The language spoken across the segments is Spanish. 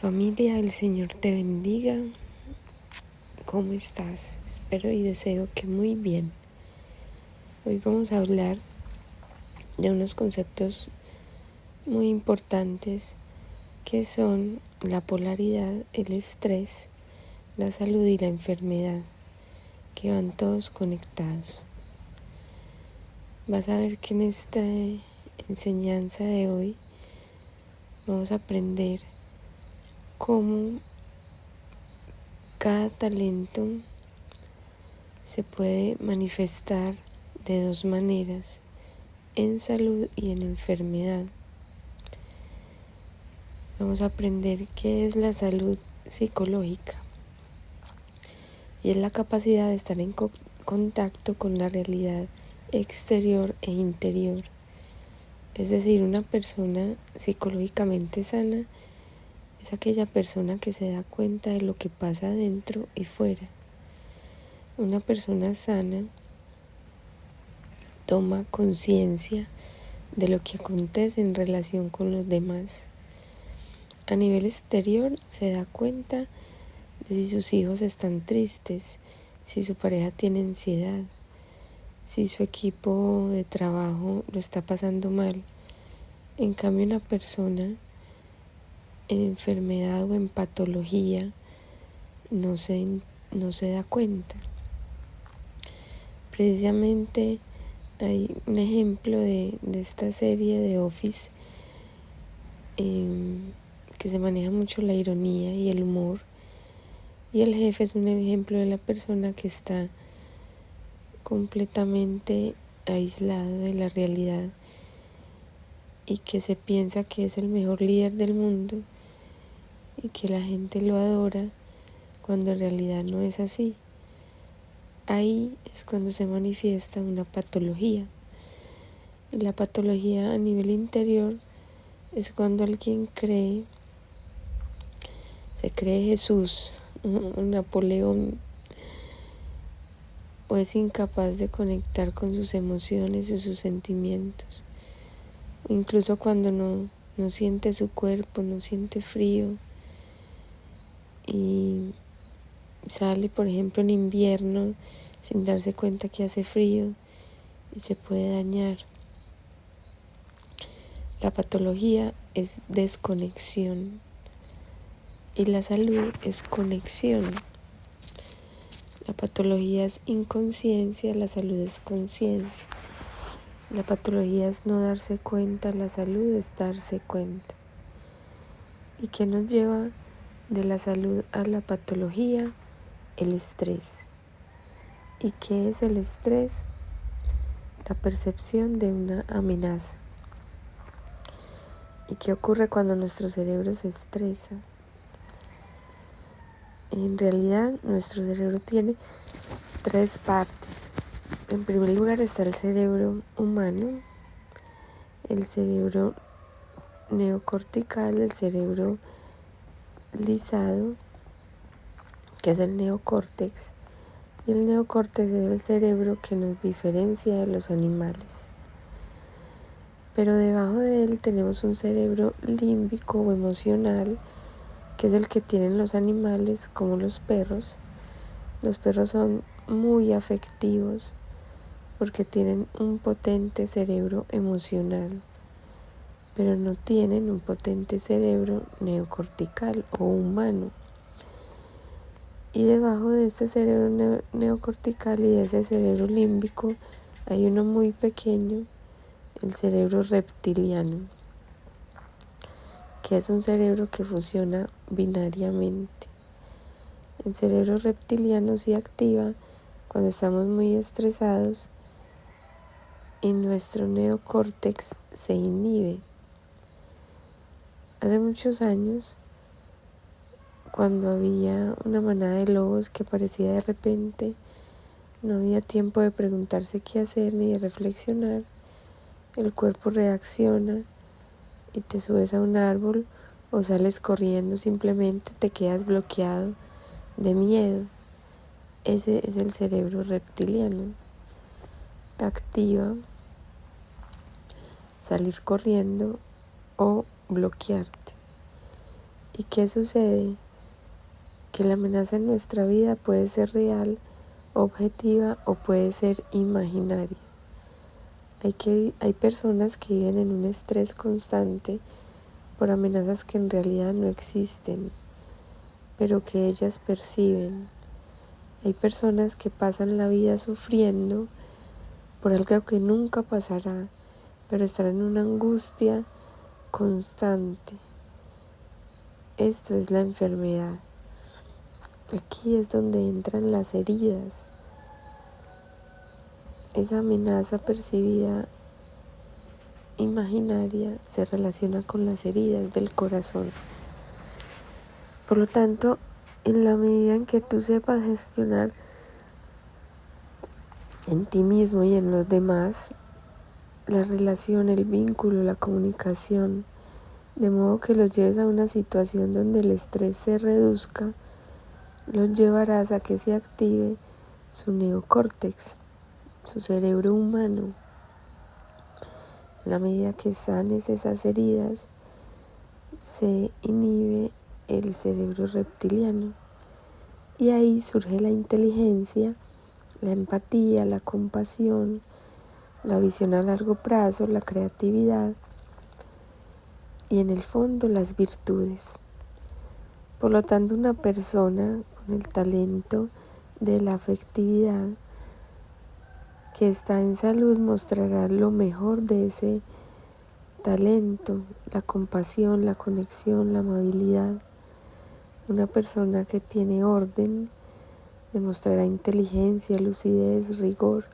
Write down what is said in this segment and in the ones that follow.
Familia, el Señor te bendiga. ¿Cómo estás? Espero y deseo que muy bien. Hoy vamos a hablar de unos conceptos muy importantes que son la polaridad, el estrés, la salud y la enfermedad, que van todos conectados. Vas a ver que en esta enseñanza de hoy vamos a aprender cómo cada talento se puede manifestar de dos maneras, en salud y en enfermedad. Vamos a aprender qué es la salud psicológica y es la capacidad de estar en contacto con la realidad exterior e interior. Es decir, una persona psicológicamente sana es aquella persona que se da cuenta de lo que pasa dentro y fuera. Una persona sana toma conciencia de lo que acontece en relación con los demás. A nivel exterior se da cuenta de si sus hijos están tristes, si su pareja tiene ansiedad, si su equipo de trabajo lo está pasando mal. En cambio, una persona en enfermedad o en patología no se da cuenta. Precisamente hay un ejemplo de esta serie de Office que se maneja mucho la ironía y el humor, y el jefe es un ejemplo de la persona que está completamente aislado de la realidad y que se piensa que es el mejor líder del mundo y que la gente lo adora cuando en realidad no es así. Ahí es cuando se manifiesta una patología. Y la patología a nivel interior es cuando alguien se cree Jesús, un Napoleón, o es incapaz de conectar con sus emociones y sus sentimientos. Incluso cuando no siente su cuerpo, no siente frío y sale, por ejemplo, en invierno sin darse cuenta que hace frío y se puede dañar. La patología es desconexión y la salud es conexión. La patología es inconsciencia, la salud es conciencia. La patología es no darse cuenta, la salud es darse cuenta. ¿Y qué nos lleva de la salud a la patología? El estrés. ¿Y qué es el estrés? La percepción de una amenaza. ¿Y qué ocurre cuando nuestro cerebro se estresa? En realidad, nuestro cerebro tiene tres partes. En primer lugar está el cerebro humano, el cerebro neocortical, el cerebro lisado, que es el neocórtex, y el neocórtex es el cerebro que nos diferencia de los animales. Pero debajo de él tenemos un cerebro límbico o emocional, que es el que tienen los animales como los perros. Los perros son muy afectivos porque tienen un potente cerebro emocional, pero no tienen un potente cerebro neocortical o humano. Y debajo de este cerebro neocortical y de ese cerebro límbico hay uno muy pequeño, el cerebro reptiliano, que es un cerebro que funciona binariamente. El cerebro reptiliano se activa cuando estamos muy estresados y nuestro neocórtex se inhibe. Hace muchos años, cuando había una manada de lobos que aparecía de repente, no había tiempo de preguntarse qué hacer ni de reflexionar. El cuerpo reacciona y te subes a un árbol o sales corriendo, simplemente te quedas bloqueado de miedo. Ese es el cerebro reptiliano. Activa salir corriendo o bloquearte. ¿Y qué sucede? Que la amenaza en nuestra vida puede ser real, objetiva o puede ser imaginaria. Hay personas que viven en un estrés constante por amenazas que en realidad no existen, pero que ellas perciben. Hay personas que pasan la vida sufriendo por algo que nunca pasará, pero están en una angustia constante. Esto es la enfermedad. Aquí es donde entran las heridas. Esa amenaza percibida imaginaria se relaciona con las heridas del corazón. Por lo tanto, en la medida en que tú sepas gestionar en ti mismo y en los demás la relación, el vínculo, la comunicación, de modo que los lleves a una situación donde el estrés se reduzca, los llevarás a que se active su neocórtex, su cerebro humano. En la medida que sanes esas heridas, se inhibe el cerebro reptiliano y ahí surge la inteligencia, la empatía, la compasión, la visión a largo plazo, la creatividad y en el fondo las virtudes. Por lo tanto, una persona con el talento de la afectividad que está en salud mostrará lo mejor de ese talento, la compasión, la conexión, la amabilidad. Una persona que tiene orden demostrará inteligencia, lucidez, rigor.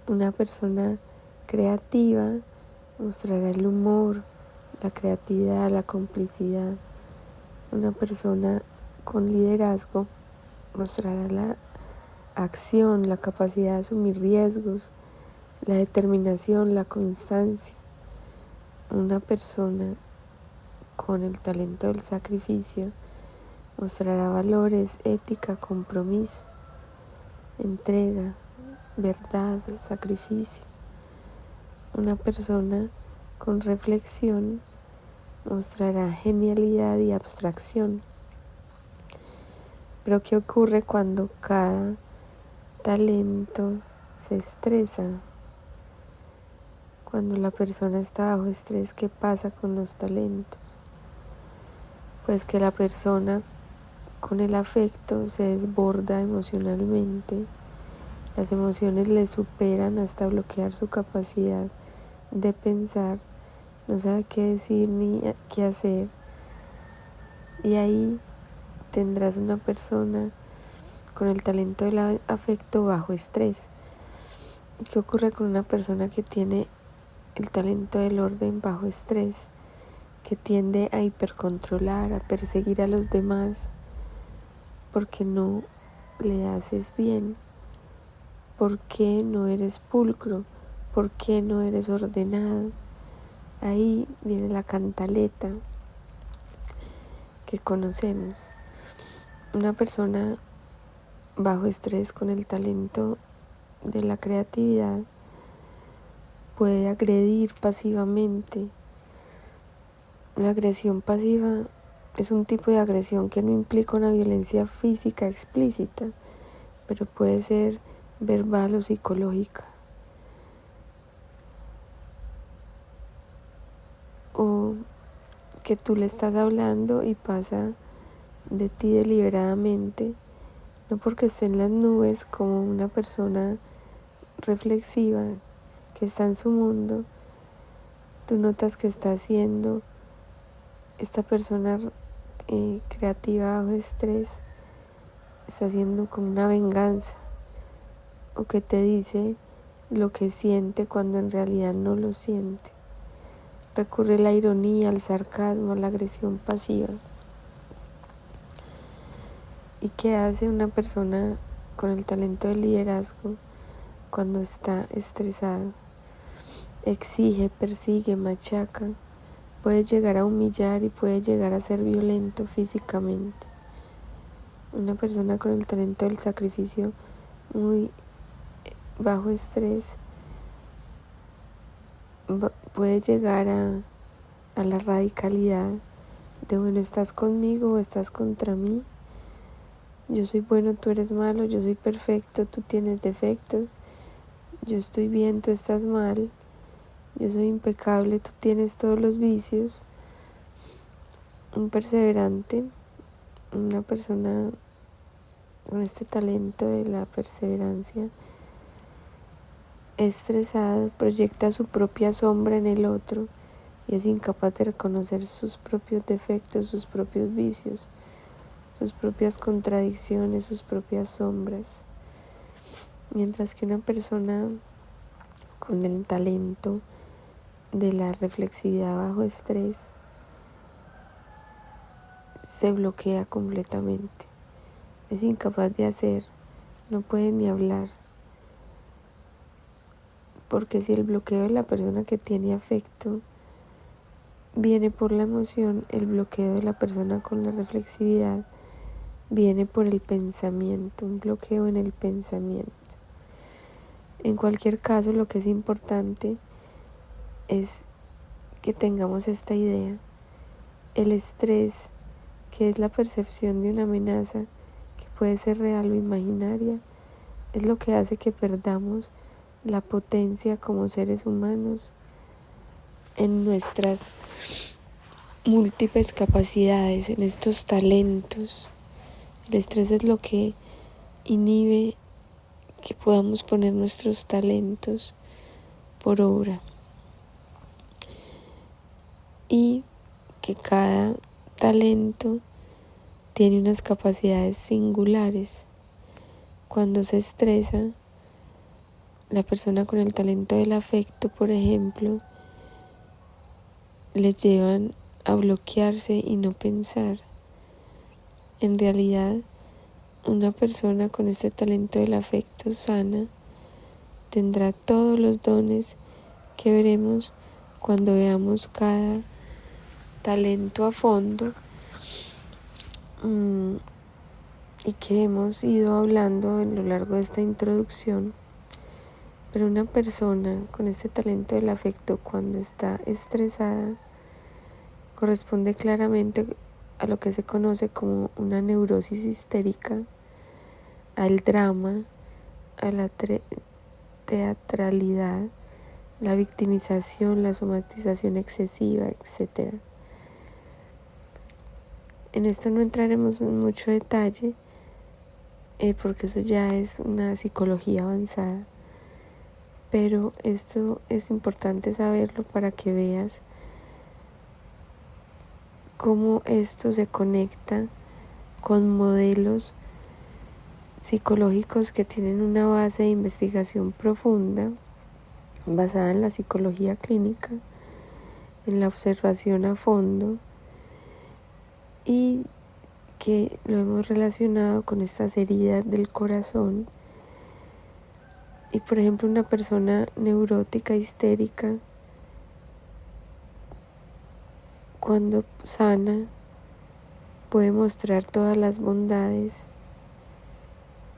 Una persona creativa mostrará el humor, la creatividad, la complicidad. Una persona con liderazgo mostrará la acción, la capacidad de asumir riesgos, la determinación, la constancia. Una persona con el talento del sacrificio mostrará valores, ética, compromiso, entrega, verdad, sacrificio. Una persona con reflexión mostrará genialidad y abstracción. Pero ¿qué ocurre cuando cada talento se estresa? Cuando la persona está bajo estrés, ¿qué pasa con los talentos? Pues que la persona con el afecto se desborda emocionalmente. Las emociones le superan hasta bloquear su capacidad de pensar, no sabe qué decir ni qué hacer. Y ahí tendrás una persona con el talento del afecto bajo estrés. ¿Qué ocurre con una persona que tiene el talento del orden bajo estrés? Que tiende a hipercontrolar, a perseguir a los demás porque no le haces bien, porque no eres pulcro, porque no eres ordenado. Ahí viene la cantaleta que conocemos. Una persona bajo estrés con el talento de la creatividad puede agredir pasivamente. La agresión pasiva es un tipo de agresión que no implica una violencia física explícita, pero puede ser verbal o psicológica. O que tú le estás hablando y pasa de ti deliberadamente, no porque esté en las nubes como una persona reflexiva que está en su mundo. Tú notas que está haciendo esta persona creativa bajo estrés, está haciendo como una venganza, o que te dice lo que siente cuando en realidad no lo siente. Recurre a la ironía, al sarcasmo, a la agresión pasiva. ¿Y qué hace una persona con el talento del liderazgo cuando está estresado? Exige, persigue, machaca, puede llegar a humillar y puede llegar a ser violento físicamente. Una persona con el talento del sacrificio muy bajo estrés puede llegar a la radicalidad decirte, bueno, ¿estás conmigo o estás contra mí? Yo soy bueno, tú eres malo, yo soy perfecto, tú tienes defectos, yo estoy bien, tú estás mal, yo soy impecable, tú tienes todos los vicios. Un perseverante, una persona con este talento de la perseverancia, estresado, proyecta su propia sombra en el otro y es incapaz de reconocer sus propios defectos, sus propios vicios, sus propias contradicciones, sus propias sombras. Mientras que una persona con el talento de la reflexividad bajo estrés se bloquea completamente, es incapaz de hacer, no puede ni hablar, porque si el bloqueo de la persona que tiene afecto viene por la emoción, el bloqueo de la persona con la reflexividad viene por el pensamiento, un bloqueo en el pensamiento. En cualquier caso, lo que es importante es que tengamos esta idea. El estrés, que es la percepción de una amenaza que puede ser real o imaginaria, es lo que hace que perdamos la potencia como seres humanos en nuestras múltiples capacidades, en estos talentos. El estrés es lo que inhibe que podamos poner nuestros talentos por obra y que cada talento tiene unas capacidades singulares. Cuando se estresa, la persona con el talento del afecto, por ejemplo, le llevan a bloquearse y no pensar. En realidad, una persona con este talento del afecto sana tendrá todos los dones que veremos cuando veamos cada talento a fondo y que hemos ido hablando a lo largo de esta introducción. Pero una persona con este talento del afecto, cuando está estresada, corresponde claramente a lo que se conoce como una neurosis histérica, al drama, a la teatralidad, la victimización, la somatización excesiva, etc. En esto no entraremos en mucho detalle, porque eso ya es una psicología avanzada, pero esto es importante saberlo para que veas cómo esto se conecta con modelos psicológicos que tienen una base de investigación profunda, basada en la psicología clínica, en la observación a fondo, y que lo hemos relacionado con estas heridas del corazón. Y por ejemplo, una persona neurótica, histérica, cuando sana, puede mostrar todas las bondades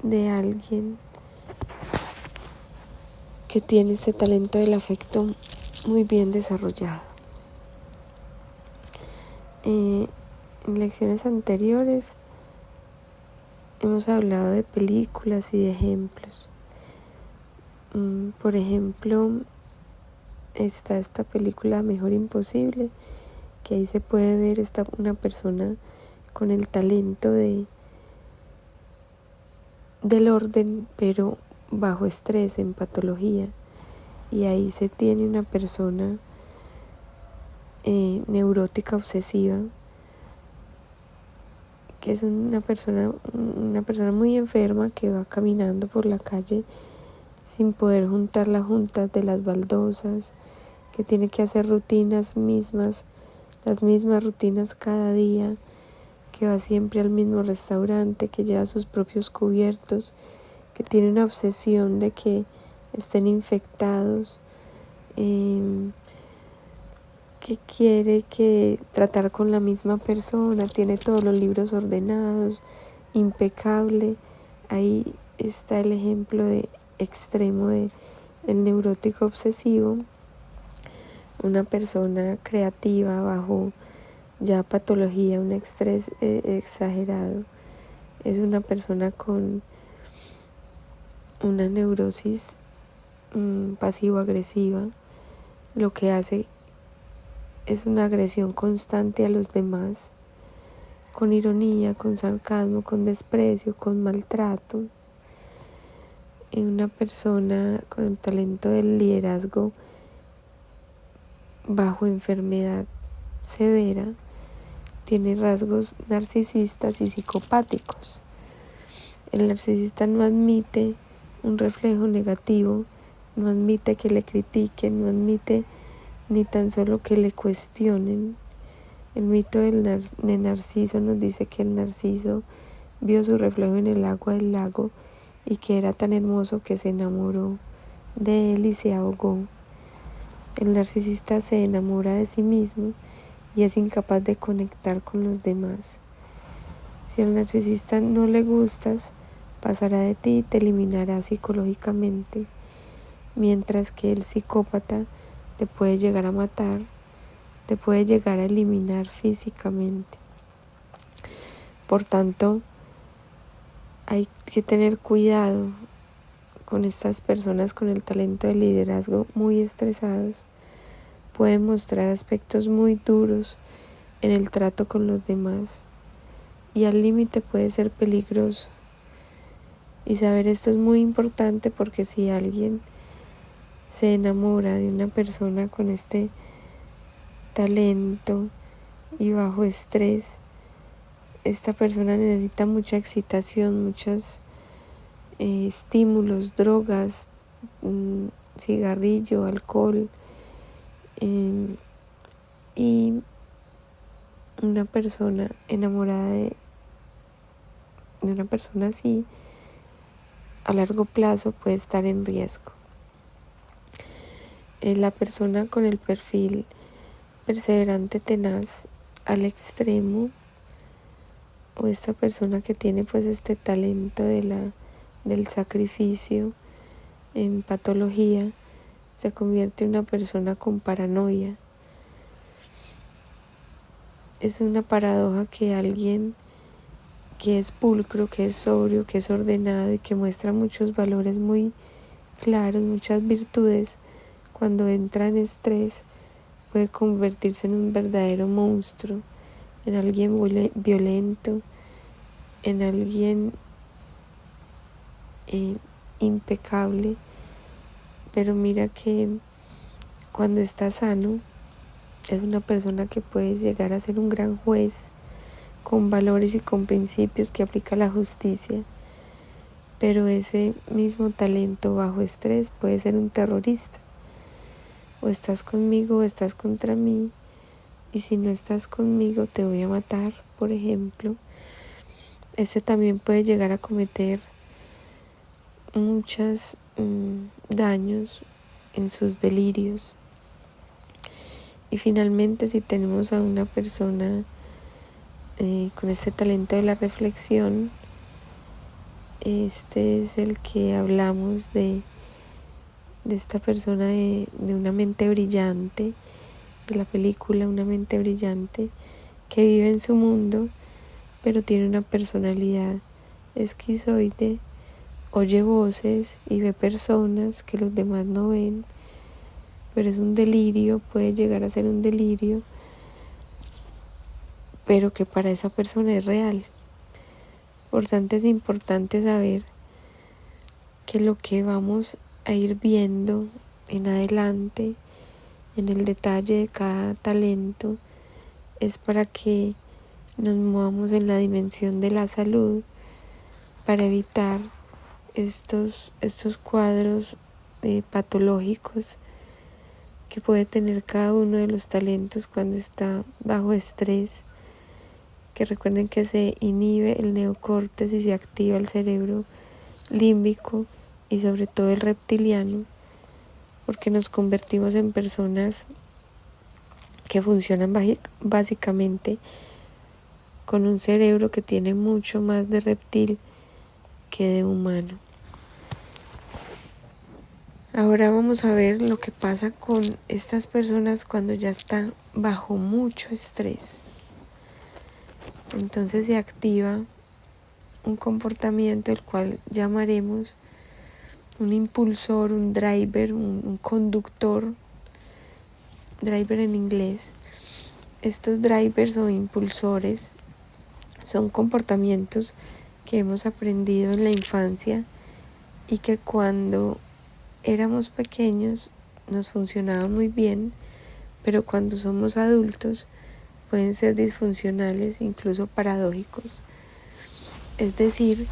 de alguien que tiene este talento del afecto muy bien desarrollado. En lecciones anteriores hemos hablado de películas y de ejemplos. Por ejemplo, está esta película Mejor Imposible, que ahí se puede ver una persona con el talento del orden, pero bajo estrés, en patología. Y ahí se tiene una persona neurótica obsesiva, que es una persona muy enferma que va caminando por la calle sin poder juntar las juntas de las baldosas, que tiene que hacer las mismas rutinas cada día, que va siempre al mismo restaurante, que lleva sus propios cubiertos, que tiene una obsesión de que estén infectados, que quiere tratar con la misma persona, tiene todos los libros ordenados, impecable. Ahí está el ejemplo extremo de el neurótico obsesivo. Una persona creativa bajo ya patología, un estrés exagerado. Es una persona con una neurosis pasivo-agresiva. Lo que hace es una agresión constante a los demás, con ironía, con sarcasmo, con desprecio, con maltrato. Y una persona con el talento del liderazgo bajo enfermedad severa tiene rasgos narcisistas y psicopáticos. El narcisista no admite un reflejo negativo, no admite que le critiquen, no admite ni tan solo que le cuestionen. El mito de Narciso nos dice que el Narciso vio su reflejo en el agua del lago y que era tan hermoso que se enamoró de él y se ahogó. El narcisista se enamora de sí mismo y es incapaz de conectar con los demás. Si al narcisista no le gustas, pasará de ti y te eliminará psicológicamente, mientras que el psicópata te puede llegar a matar, te puede llegar a eliminar físicamente. Por tanto, hay que tener cuidado con estas personas con el talento de liderazgo muy estresados. Pueden mostrar aspectos muy duros en el trato con los demás y al límite puede ser peligroso. Y saber esto es muy importante porque si alguien se enamora de una persona con este talento y bajo estrés, esta persona necesita mucha excitación, muchos estímulos, drogas, cigarrillo, alcohol, y una persona enamorada de una persona así a largo plazo puede estar en riesgo. La persona con el perfil perseverante, tenaz al extremo, o esta persona que tiene pues este talento del sacrificio en patología, se convierte en una persona con paranoia. Es una paradoja que alguien que es pulcro, que es sobrio, que es ordenado y que muestra muchos valores muy claros, muchas virtudes, cuando entra en estrés puede convertirse en un verdadero monstruo, en alguien violento, en alguien impecable. Pero mira que cuando está sano es una persona que puede llegar a ser un gran juez con valores y con principios, que aplica la justicia. Pero ese mismo talento bajo estrés puede ser un terrorista. O estás conmigo o estás contra mí, y si no estás conmigo te voy a matar, por ejemplo. Este también puede llegar a cometer muchos daños en sus delirios. Y finalmente, si tenemos a una persona con este talento de la reflexión, este es el que hablamos de esta persona de una mente brillante, de la película Una mente brillante, que vive en su mundo, pero tiene una personalidad esquizoide, oye voces y ve personas que los demás no ven, pero es un delirio, puede llegar a ser un delirio, pero que para esa persona es real. Por tanto, es importante saber que lo que vamos a ir viendo en adelante, en el detalle de cada talento, es para que nos movamos en la dimensión de la salud, para evitar estos cuadros patológicos que puede tener cada uno de los talentos cuando está bajo estrés. Que recuerden que se inhibe el neocórtex y se activa el cerebro límbico y sobre todo el reptiliano, porque nos convertimos en personas que funcionan básicamente con un cerebro que tiene mucho más de reptil que de humano. Ahora vamos a ver lo que pasa con estas personas cuando ya están bajo mucho estrés. Entonces se activa un comportamiento el cual llamaremos un impulsor, un driver, un conductor, driver en inglés. Estos drivers o impulsores son comportamientos que hemos aprendido en la infancia y que cuando éramos pequeños nos funcionaban muy bien, pero cuando somos adultos pueden ser disfuncionales, incluso paradójicos. Es decir,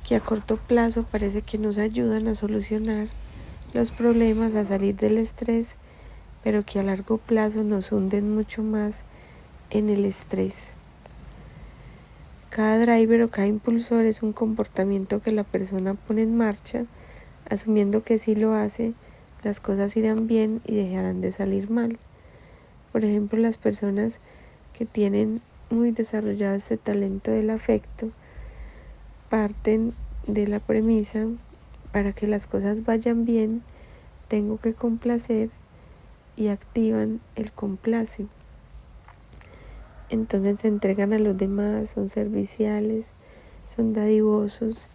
que a corto plazo parece que nos ayudan a solucionar los problemas, a salir del estrés, pero que a largo plazo nos hunden mucho más en el estrés. Cada driver o cada impulsor es un comportamiento que la persona pone en marcha, asumiendo que si lo hace, las cosas irán bien y dejarán de salir mal. Por ejemplo, las personas que tienen muy desarrollado este talento del afecto parten de la premisa: para que las cosas vayan bien, tengo que complacer, y activan el complace. Entonces se entregan a los demás, son serviciales, son dadivosos,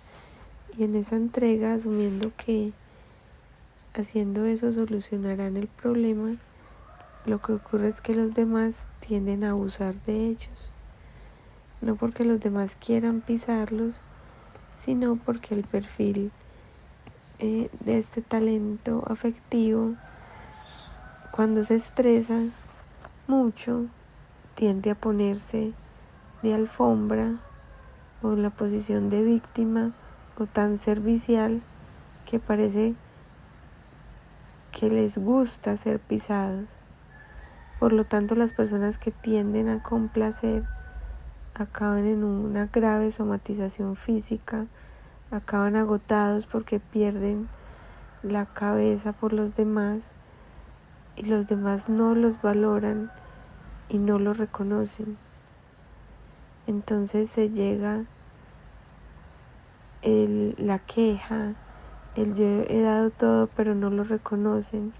y en esa entrega, asumiendo que haciendo eso solucionarán el problema, lo que ocurre es que los demás tienden a abusar de ellos, no porque los demás quieran pisarlos, sino porque el perfil de este talento afectivo, cuando se estresa mucho, tiende a ponerse de alfombra o en la posición de víctima o tan servicial que parece que les gusta ser pisados. Por lo tanto, las personas que tienden a complacer acaban en una grave somatización física, acaban agotados porque pierden la cabeza por los demás y los demás no los valoran y no lo reconocen. Entonces se llega la queja, el yo he dado todo pero no lo reconocen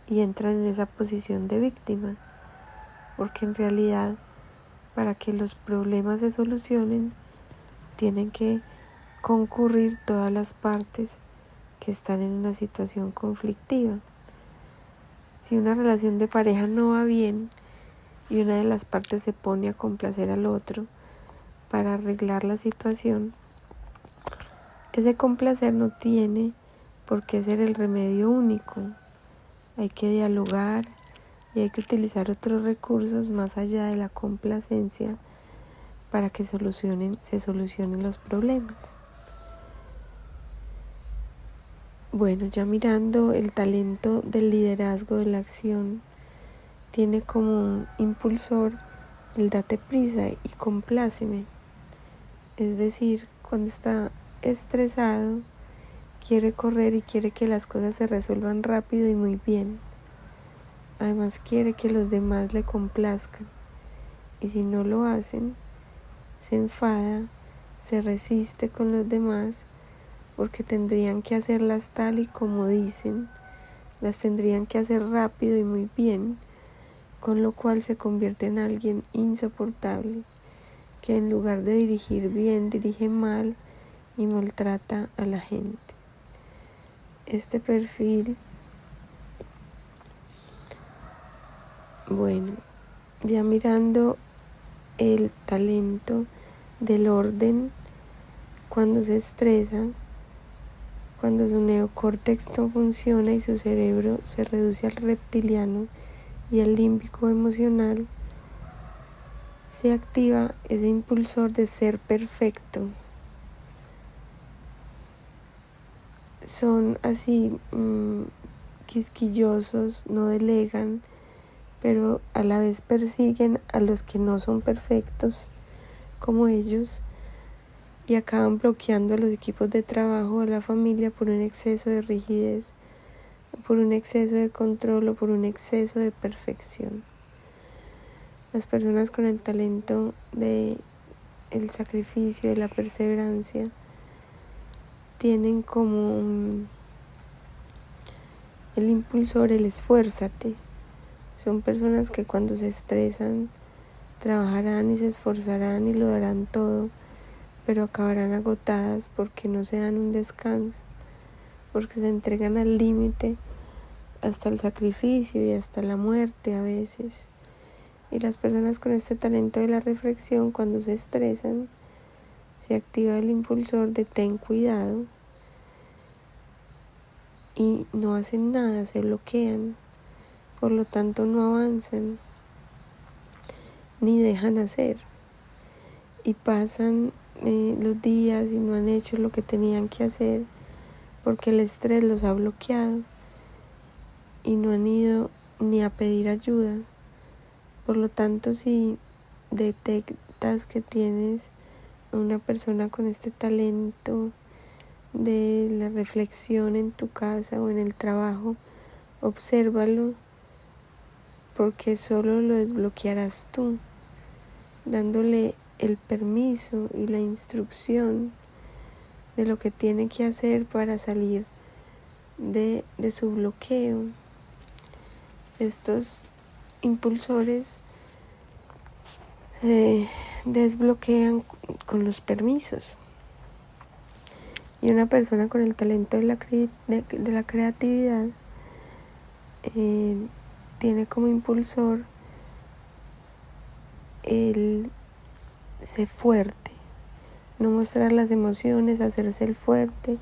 y entran en esa posición de víctima, porque en realidad para que los problemas se solucionen tienen que concurrir todas las partes que están en una situación conflictiva. Si una relación de pareja no va bien y una de las partes se pone a complacer al otro para arreglar la situación, ese complacer no tiene por qué ser el remedio único. Hay que dialogar y hay que utilizar otros recursos más allá de la complacencia para que se solucionen los problemas. Bueno, ya mirando el talento del liderazgo de la acción, tiene como un impulsor el date prisa y compláceme. Es decir, cuando está estresado, quiere correr y quiere que las cosas se resuelvan rápido y muy bien. Además quiere que los demás le complazcan. Y si no lo hacen, se enfada, se resiste con los demás porque tendrían que hacerlas tal y como dicen, las tendrían que hacer rápido y muy bien, con lo cual se convierte en alguien insoportable, que en lugar de dirigir bien, dirige mal y maltrata a la gente. Este perfil, bueno, ya mirando el talento del orden, cuando se estresa, cuando su neocórtex no funciona y su cerebro se reduce al reptiliano y al límbico emocional, se activa ese impulsor de ser perfecto. Son así quisquillosos, no delegan, pero a la vez persiguen a los que no son perfectos como ellos y acaban bloqueando a los equipos de trabajo o a la familia por un exceso de rigidez, por un exceso de control o por un exceso de perfección. Las personas con el talento de el sacrificio, de la perseverancia, tienen como el impulsor, el esfuérzate. Son personas que cuando se estresan trabajarán y se esforzarán y lo darán todo, pero acabarán agotadas porque no se dan un descanso, porque se entregan al límite, hasta el sacrificio y hasta la muerte a veces. Y las personas con este talento de la reflexión, cuando se estresan, se activa el impulsor de ten cuidado y no hacen nada, se bloquean, por lo tanto no avanzan ni dejan hacer, y pasan los días y no han hecho lo que tenían que hacer porque el estrés los ha bloqueado y no han ido ni a pedir ayuda. Por lo tanto, si detectas que tienes a una persona con este talento de la reflexión en tu casa o en el trabajo, obsérvalo, porque solo lo desbloquearás tú, dándole el permiso y la instrucción de lo que tiene que hacer para salir de su bloqueo. Estos impulsores se desbloquean con los permisos. Y una persona con el talento de la creatividad tiene como impulsor el ser fuerte, no mostrar las emociones, hacerse el fuerte,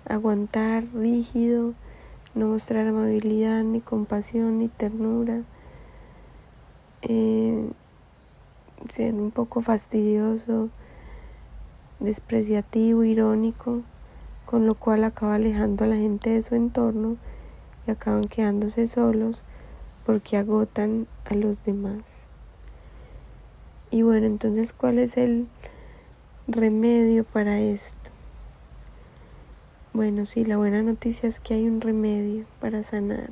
aguantar rígido, no mostrar amabilidad, ni compasión, ni ternura, ser un poco fastidioso, despreciativo, irónico, con lo cual acaba alejando a la gente de su entorno y acaban quedándose solos porque agotan a los demás. Y bueno, entonces, ¿cuál es el remedio para esto? Bueno, sí, la buena noticia es que hay un remedio para sanar.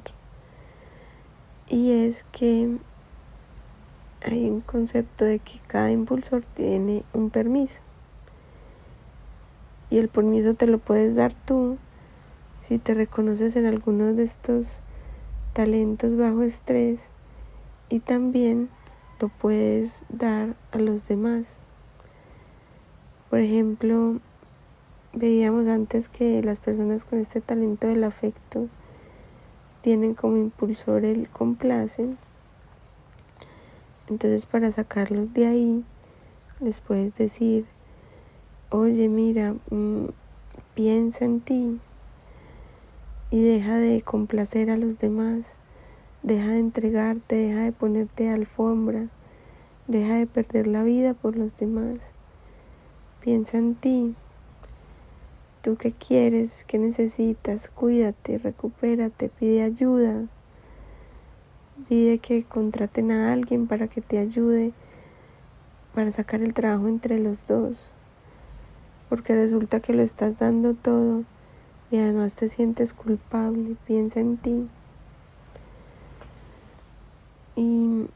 Y es que hay un concepto de que cada impulsor tiene un permiso. Y el permiso te lo puedes dar tú si te reconoces en alguno de estos talentos bajo estrés, y también lo puedes dar a los demás. Por ejemplo, veíamos antes que las personas con este talento del afecto tienen como impulsor el complacen. Entonces, para sacarlos de ahí, les puedes decir: oye, mira, piensa en ti y deja de complacer a los demás, deja de entregarte, deja de ponerte alfombra, deja de perder la vida por los demás. Piensa en ti. ¿Tú qué quieres? ¿Qué necesitas? Cuídate, recupérate, pide ayuda. Pide que contraten a alguien para que te ayude para sacar el trabajo entre los dos. Porque resulta que lo estás dando todo y además te sientes culpable. Piensa en ti. Y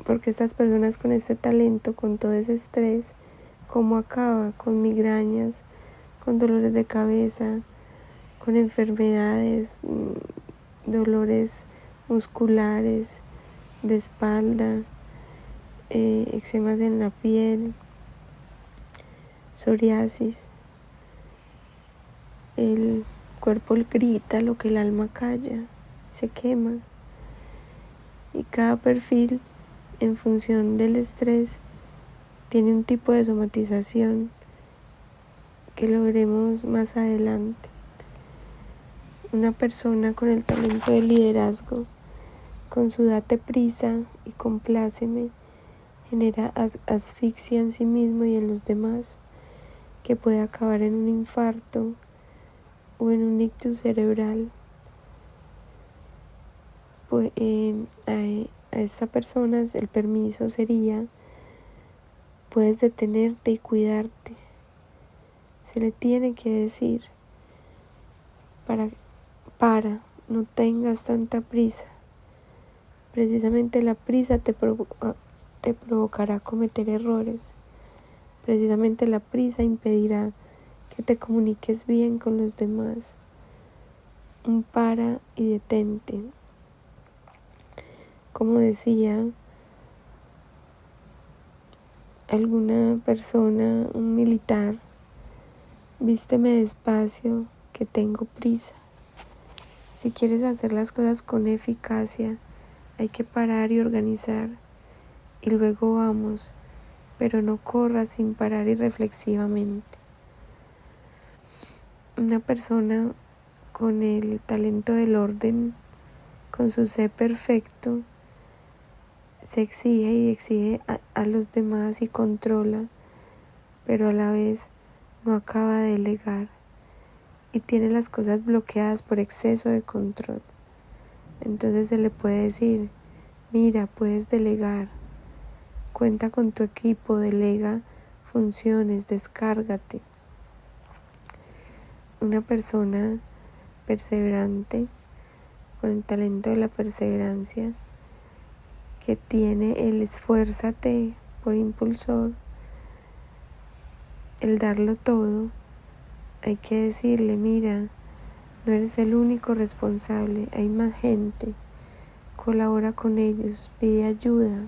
porque estas personas con este talento, con todo ese estrés, ¿cómo acaba? Con migrañas, con dolores de cabeza, con enfermedades, dolores musculares, de espalda, eczemas en la piel, psoriasis. El cuerpo grita lo que el alma calla, se quema. Y cada perfil, en función del estrés, tiene un tipo de somatización que lo veremos más adelante. Una persona con el talento de liderazgo, con su date prisa y compláceme, genera asfixia en sí mismo y en los demás, que puede acabar en un infarto o en un ictus cerebral. Pues, a esta persona el permiso sería: puedes detenerte y cuidarte. Se le tiene que decir: para, no tengas tanta prisa. Precisamente la prisa te provocará cometer errores. Precisamente la prisa impedirá que te comuniques bien con los demás. Un para y detente. Como decía alguna persona, un militar, vísteme despacio, que tengo prisa. Si quieres hacer las cosas con eficacia, hay que parar y organizar, y luego vamos, pero no corras sin parar irreflexivamente. Una persona con el talento del orden, con su ser perfecto, se exige y exige a los demás y controla, pero a la vez no acaba de delegar y tiene las cosas bloqueadas por exceso de control. Entonces se le puede decir, mira, puedes delegar, cuenta con tu equipo, delega funciones, descárgate. Una persona perseverante, con el talento de la perseverancia, que tiene el esfuérzate por impulsor, el darlo todo, hay que decirle, mira, no eres el único responsable, hay más gente, colabora con ellos, pide ayuda.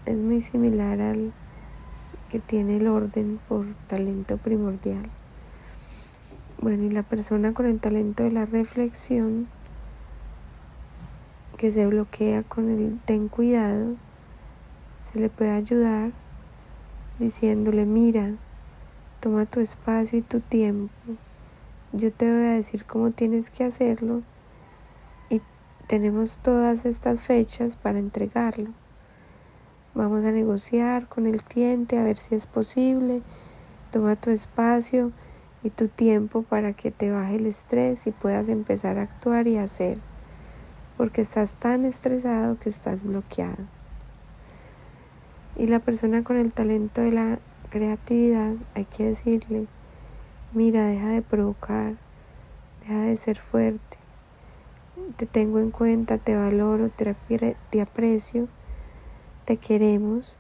Es muy similar al que tiene el orden por talento primordial. Bueno, y la persona con el talento de la reflexión, que se bloquea con el ten cuidado, se le puede ayudar diciéndole, mira, toma tu espacio y tu tiempo, yo te voy a decir cómo tienes que hacerlo y tenemos todas estas fechas para entregarlo. Vamos a negociar con el cliente a ver si es posible, toma tu espacio y tu tiempo para que te baje el estrés y puedas empezar a actuar y hacer, porque estás tan estresado que estás bloqueado. Y la persona con el talento de la creatividad, hay que decirle, mira, deja de provocar, deja de ser fuerte, te tengo en cuenta, te valoro, te aprecio, te queremos.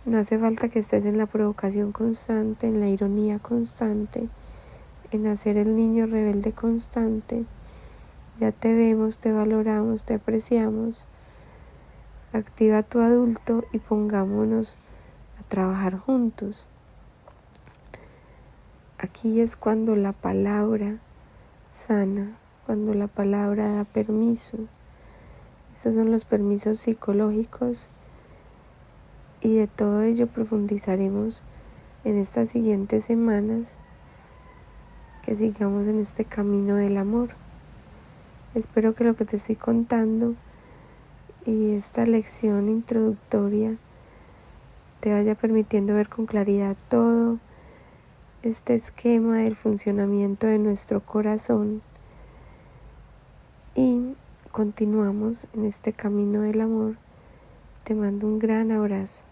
No hace falta que estés en la provocación constante, en la ironía constante, en hacer el niño rebelde constante. Ya te vemos, te valoramos, te apreciamos. Activa a tu adulto y pongámonos a trabajar juntos. Aquí es cuando la palabra sana, cuando la palabra da permiso. Estos son los permisos psicológicos y de todo ello profundizaremos en estas siguientes semanas, que sigamos en este camino del amor. Espero que lo que te estoy contando y esta lección introductoria te vaya permitiendo ver con claridad todo este esquema del funcionamiento de nuestro corazón, y continuamos en este camino del amor. Te mando un gran abrazo.